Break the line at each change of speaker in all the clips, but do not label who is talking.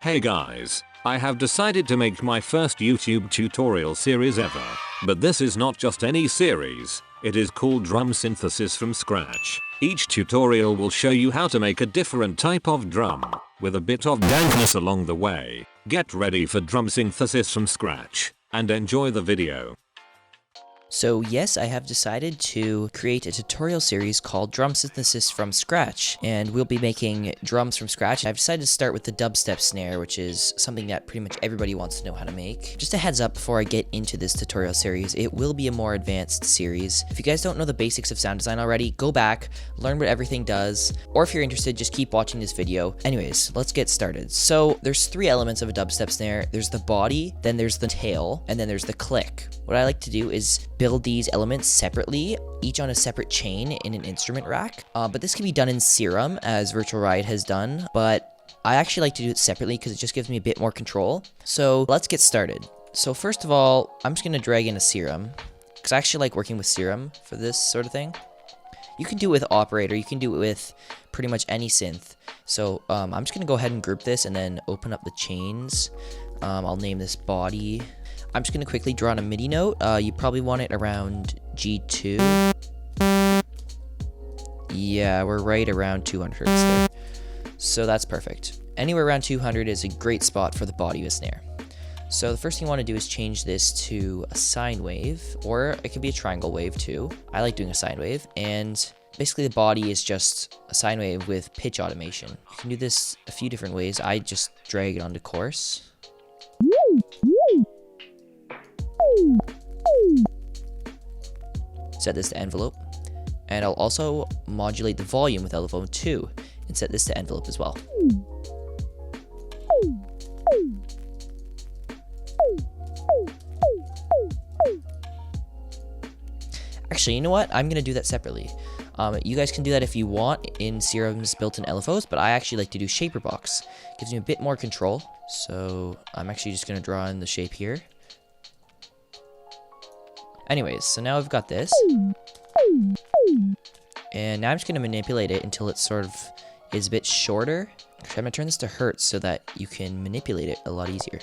Hey guys, I have decided to make my first YouTube tutorial series ever. But this is not just any series, it is called Drum Synthesis from Scratch. Each tutorial will show you how to make a different type of drum, with a bit of dankness along the way. Get ready for drum synthesis from scratch, and enjoy the video.
So yes, I have decided to create a tutorial series called Drum Synthesis from Scratch, and we'll be making drums from scratch. I've decided to start with the dubstep snare, which is something that pretty much everybody wants to know how to make. Just a heads up before I get into this tutorial series, it will be a more advanced series. If you guys don't know the basics of sound design already, go back, learn what everything does, or if you're interested, just keep watching this video. Anyways, let's get started. So there's three elements of a dubstep snare. There's the body, then there's the tail, and then there's the click. What I like to do is build these elements separately, each on a separate chain in an instrument rack. But this can be done in Serum, as Virtual Riot has done, but I actually like to do it separately because it just gives me a bit more control. So let's get started. So first of all, I'm just going to drag in a Serum, because I actually like working with Serum for this sort of thing. You can do it with Operator, you can do it with pretty much any synth. So I'm just going to go ahead and group this and then open up the chains. I'll name this body. I'm just going to quickly draw on a MIDI note. You probably want it around G2. Yeah, we're right around 200 hertz there. So that's perfect. Anywhere around 200 is a great spot for the body of a snare. So the first thing I want to do is change this to a sine wave, or it could be a triangle wave too. I like doing a sine wave, and basically the body is just a sine wave with pitch automation. You can do this a few different ways. I just drag it onto course. Set this to envelope, and I'll also modulate the volume with LFO 2 and set this to envelope as well. Actually, you know what? I'm going to do that separately. You guys can do that if you want in Serum's built-in LFOs, but I actually like to do shaper box. Gives me a bit more control. So I'm actually just going to draw in the shape here. Anyways, so now I've got this. And now I'm just going to manipulate it until it sort of is a bit shorter. Actually, I'm going to turn this to hertz so that you can manipulate it a lot easier.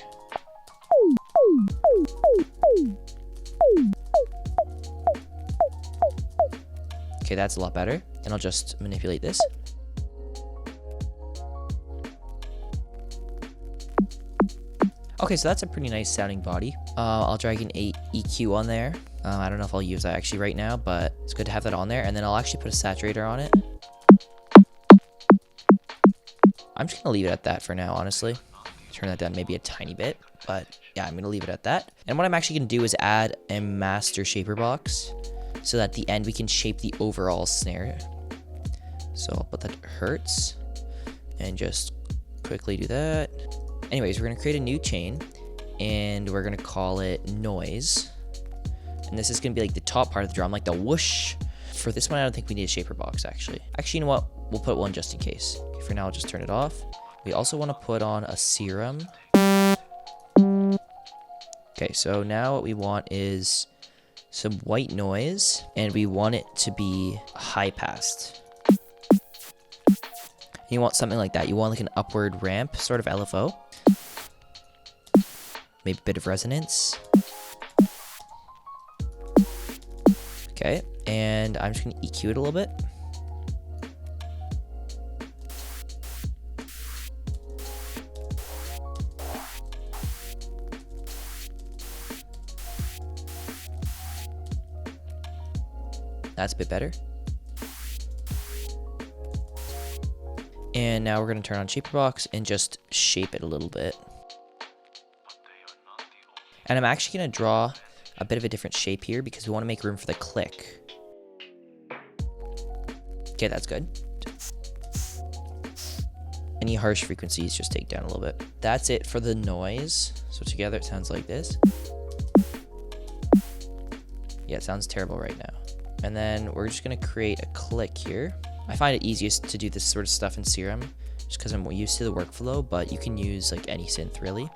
Okay, that's a lot better. And I'll just manipulate this. Okay, so that's a pretty nice sounding body. I'll drag an EQ on there. I don't know if I'll use that actually right now, but it's good to have that on there. And then I'll actually put a saturator on it. I'm just gonna leave it at that for now, honestly. Turn that down maybe a tiny bit, but yeah, I'm gonna leave it at that. And what I'm actually gonna do is add a master shaper box, so that at the end we can shape the overall snare. So I'll put that to hertz, and just quickly do that. Anyways, we're gonna create a new chain, and we're gonna call it noise. And this is gonna be like the top part of the drum, like the whoosh. For this one, I don't think we need a shaper box, actually. Actually, you know what? We'll put one just in case. Okay, for now, I'll just turn it off. We also wanna put on a Serum. Okay, so now what we want is some white noise, and we want it to be high passed. You want something like that. You want like an upward ramp sort of LFO. Maybe a bit of resonance. Okay, and I'm just going to EQ it a little bit. That's a bit better. And now we're going to turn on shaper box and just shape it a little bit. And I'm actually going to draw a bit of a different shape here because we want to make room for the click. Okay, that's good. Any harsh frequencies, just take down a little bit. That's it for the noise. So together it sounds like this. Yeah, it sounds terrible right now. And then we're just going to create a click here. I find it easiest to do this sort of stuff in Serum just because I'm used to the workflow, but you can use like any synth really.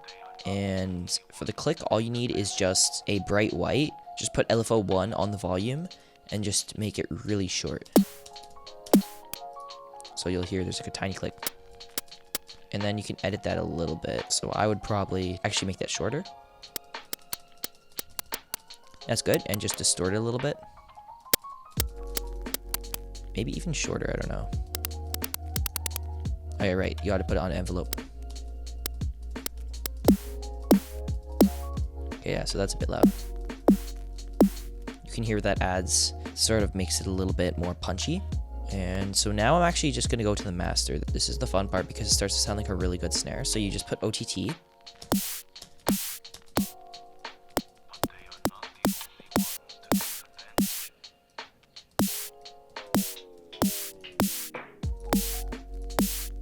And for the click, all you need is just a bright white. Just put LFO 1 on the volume and just make it really short. So you'll hear there's like a tiny click. And then you can edit that a little bit. So I would probably actually make that shorter. That's good. And just distort it a little bit. Maybe even shorter, I don't know. Oh, yeah, right. You ought to put it on an envelope. Okay, yeah, so that's a bit loud. You can hear that adds, sort of makes it a little bit more punchy. And so now I'm actually just going to go to the master. This is the fun part because it starts to sound like a really good snare. So you just put OTT.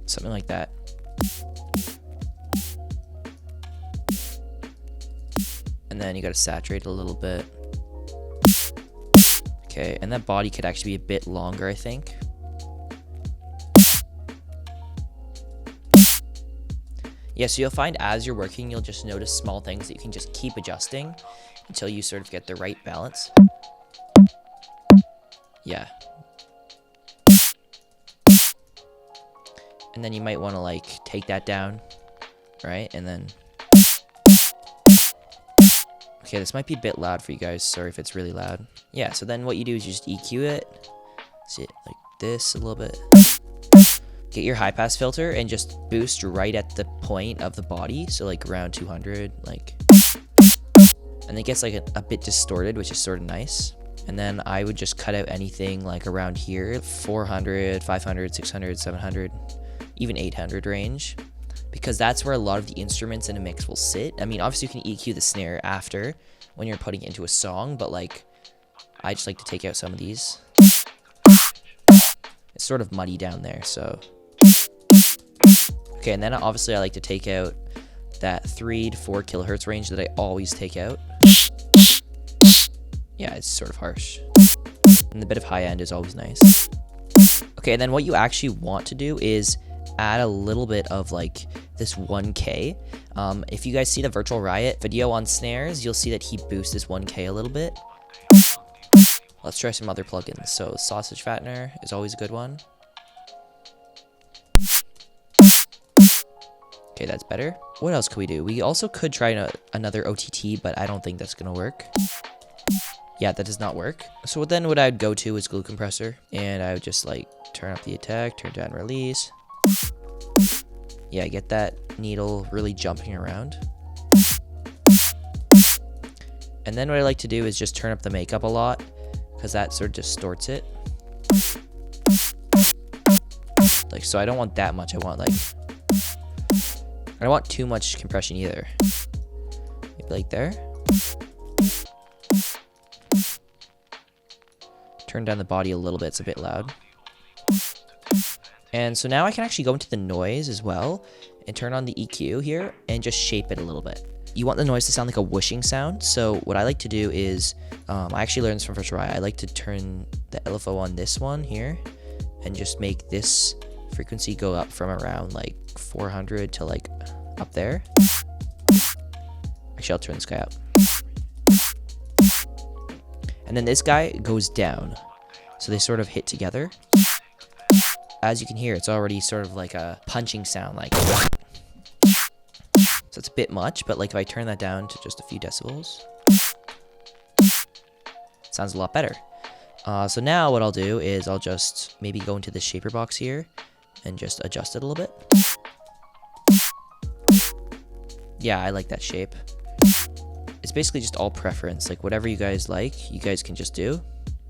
Something like that. And then you got to saturate a little bit. Okay, and that body could actually be a bit longer, I think. Yeah, so you'll find as you're working, you'll just notice small things that you can just keep adjusting until you sort of get the right balance. Yeah. And then you might want to like take that down, right? And then... Okay, this might be a bit loud for you guys. Sorry if it's really loud. Yeah, so then what you do is you just EQ it. See it like this a little bit. Get your high pass filter and just boost right at the point of the body. So like around 200, like. And it gets like a bit distorted, which is sort of nice. And then I would just cut out anything like around here, 400, 500, 600, 700, even 800 range. Because that's where a lot of the instruments in a mix will sit. I mean, obviously you can EQ the snare after when you're putting it into a song, but like, I just like to take out some of these. It's sort of muddy down there, so. Okay, and then obviously I like to take out that 3 to 4 kilohertz range that I always take out. Yeah, it's sort of harsh. And the bit of high end is always nice. Okay, and then what you actually want to do is add a little bit of like this 1K. If you guys see the Virtual Riot video on snares, you'll see that he boosts this 1K a little bit. Let's try some other plugins. So Sausage Fattener is always a good one. Okay, that's better. What else could we do? We also could try another OTT, but I don't think that's gonna work. Yeah, that does not work. So then what I would go to is Glue Compressor, and I would just like turn up the attack, turn down release. Yeah, get that needle really jumping around. And then what I like to do is just turn up the makeup a lot, because that sort of distorts it. Like, so I don't want that much. I want like, I don't want too much compression either. Maybe like there. Turn down the body a little bit, it's a bit loud. And so now I can actually go into the noise as well and turn on the EQ here and just shape it a little bit. You want the noise to sound like a whooshing sound. So what I like to do is, I actually learned this from Virtual Riot. I like to turn the LFO on this one here and just make this frequency go up from around like 400 to like up there. Actually, I'll turn this guy up. And then this guy goes down. So they sort of hit together. As you can hear, it's already sort of like a punching sound, like. So it's a bit much, but like if I turn that down to just a few decibels, it sounds a lot better. So now what I'll do is I'll just maybe go into the shaper box here and just adjust it a little bit. Yeah, I like that shape. It's basically just all preference, like whatever you guys like, you guys can just do.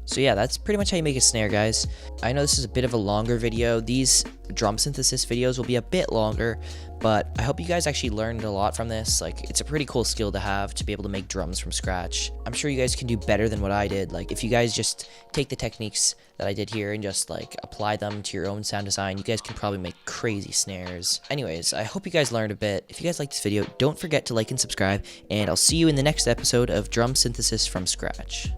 So yeah, that's pretty much how you make a snare, guys. I know this is a bit of a longer video. These drum synthesis videos will be a bit longer, but I hope you guys actually learned a lot from this. Like, it's a pretty cool skill to have, to be able to make drums from scratch. I'm sure you guys can do better than what I did. Like, if you guys just take the techniques that I did here and just like apply them to your own sound design, you guys can probably make crazy snares. Anyways, I hope you guys learned a bit. If you guys liked this video, don't forget to like and subscribe, and I'll see you in the next episode of Drum Synthesis from Scratch.